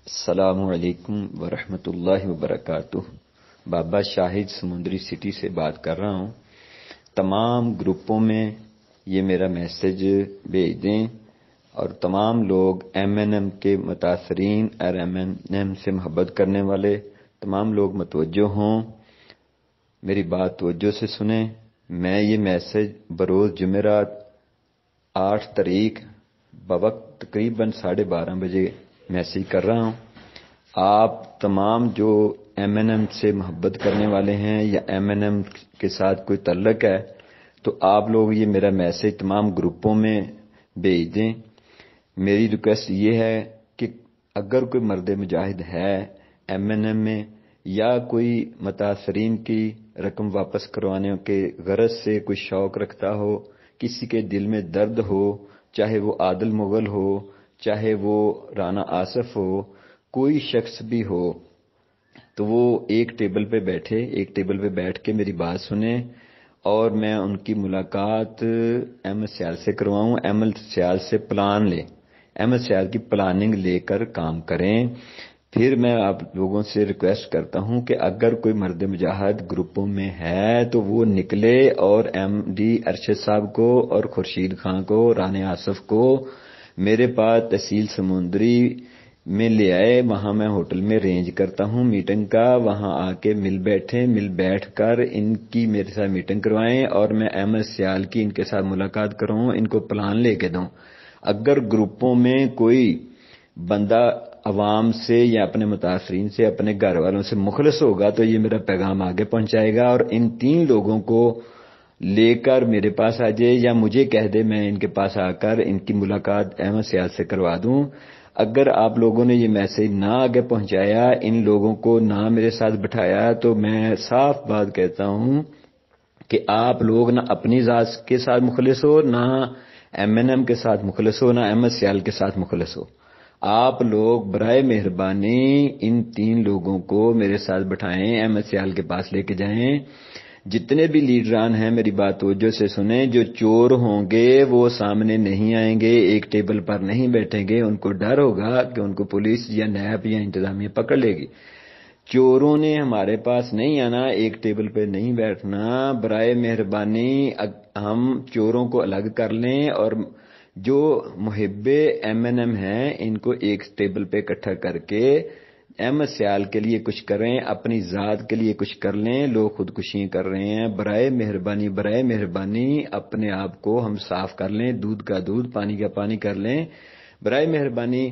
السلام علیکم ورحمۃ اللہ وبرکاتہ۔ بابا شاہد سمندری سٹی سے بات کر رہا ہوں۔ تمام گروپوں میں یہ میرا میسج بھیج دیں اور تمام لوگ ایم این ایم کے متاثرین اور ایم این ایم سے محبت کرنے والے تمام لوگ متوجہ ہوں، میری بات توجہ سے سنیں۔ میں یہ میسج بروز جمعرات 8 تاریخ بوقت تقریباً 12:30 بجے میسج کر رہا ہوں۔ آپ تمام جو ایم این ایم سے محبت کرنے والے ہیں یا ایم این ایم کے ساتھ کوئی تعلق ہے تو آپ لوگ یہ میرا میسج تمام گروپوں میں بھیج دیں۔ میری ریکویسٹ یہ ہے کہ اگر کوئی مرد مجاہد ہے ایم این ایم میں یا کوئی متاثرین کی رقم واپس کروانے کے غرض سے کوئی شوق رکھتا ہو، کسی کے دل میں درد ہو، چاہے وہ عادل مغل ہو، چاہے وہ رانا آصف ہو، کوئی شخص بھی ہو، تو وہ ایک ٹیبل پہ بیٹھ کے میری بات سنیں اور میں ان کی ملاقات ایم ایس سیال سے کرواؤں۔ ایم ایس سیال سے پلان لیں، ایم ایس سیال کی پلاننگ لے کر کام کریں۔ پھر میں آپ لوگوں سے ریکویسٹ کرتا ہوں کہ اگر کوئی مرد مجاہد گروپوں میں ہے تو وہ نکلے اور ایم ڈی ارشد صاحب کو اور خورشید خان کو، رانا آصف کو میرے پاس تحصیل سمندری میں لے آئے۔ وہاں میں ہوٹل میں ارینج کرتا ہوں میٹنگ کا، وہاں آ کے مل بیٹھ کر ان کی میرے ساتھ میٹنگ کروائیں اور میں ایم ایس سیال کی ان کے ساتھ ملاقات کروں، ان کو پلان لے کے دوں۔ اگر گروپوں میں کوئی بندہ عوام سے یا اپنے متاثرین سے، اپنے گھر والوں سے مخلص ہوگا تو یہ میرا پیغام آگے پہنچائے گا اور ان 3 لوگوں کو لے کر میرے پاس آ جائے یا مجھے کہہ دے، میں ان کے پاس آ کر ان کی ملاقات ایم ایس سیال سے کروا دوں۔ اگر آپ لوگوں نے یہ میسج نہ آگے پہنچایا، ان لوگوں کو نہ میرے ساتھ بٹھایا، تو میں صاف بات کہتا ہوں کہ آپ لوگ نہ اپنی ذات کے ساتھ مخلص ہو، نہ ایم این ایم کے ساتھ مخلص ہو، نہ ایم ایس سیال کے ساتھ مخلص ہو۔ آپ لوگ برائے مہربانی ان 3 لوگوں کو میرے ساتھ بٹھائیں، ایم ایس سیال کے پاس لے کے جائیں۔ جتنے بھی لیڈران ہیں میری بات توجہ سے سنیں، جو چور ہوں گے وہ سامنے نہیں آئیں گے، ایک ٹیبل پر نہیں بیٹھیں گے، ان کو ڈر ہوگا کہ ان کو پولیس یا نیب یا انتظامیہ پکڑ لے گی۔ چوروں نے ہمارے پاس نہیں آنا، ایک ٹیبل پہ نہیں بیٹھنا۔ برائے مہربانی ہم چوروں کو الگ کر لیں اور جو محب ایم این ایم ہیں ان کو ایک ٹیبل پہ اکٹھا کر کے ایم ایس سیال کے لیے کچھ کریں، اپنی ذات کے لیے کچھ کر لیں۔ لوگ خودکشی کر رہے ہیں، برائے مہربانی اپنے آپ کو ہم صاف کر لیں، دودھ کا دودھ، پانی کا پانی کر لیں۔ برائے مہربانی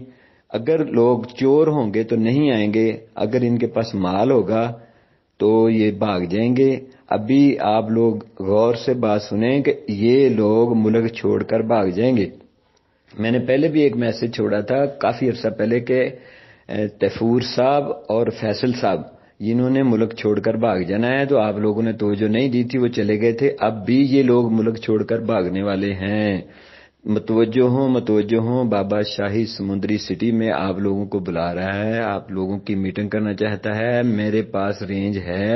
اگر لوگ چور ہوں گے تو نہیں آئیں گے، اگر ان کے پاس مال ہوگا تو یہ بھاگ جائیں گے۔ ابھی آپ لوگ غور سے بات سنیں کہ یہ لوگ ملک چھوڑ کر بھاگ جائیں گے۔ میں نے پہلے بھی ایک میسج چھوڑا تھا کافی عرصہ پہلے کہ تیفور صاحب اور فیصل صاحب جنہوں نے ملک چھوڑ کر بھاگ جانا ہے، تو آپ لوگوں نے توجہ نہیں دی تھی، وہ چلے گئے تھے۔ اب بھی یہ لوگ ملک چھوڑ کر بھاگنے والے ہیں۔ متوجہ ہوں، بابا شاہد سمندری سٹی میں آپ لوگوں کو بلا رہا ہے، آپ لوگوں کی میٹنگ کرنا چاہتا ہے۔ میرے پاس رینج ہے،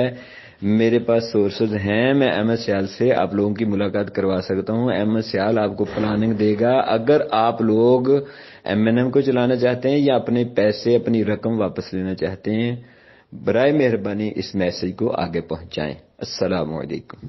میرے پاس سورسز ہیں، میں ایم ایس سیال سے آپ لوگوں کی ملاقات کروا سکتا ہوں۔ ایم ایس سیال آپ کو پلاننگ دے گا۔ اگر آپ لوگ ایم این ایم کو چلانا چاہتے ہیں یا اپنے پیسے، اپنی رقم واپس لینا چاہتے ہیں، برائے مہربانی اس میسج کو آگے پہنچائیں۔ السلام علیکم۔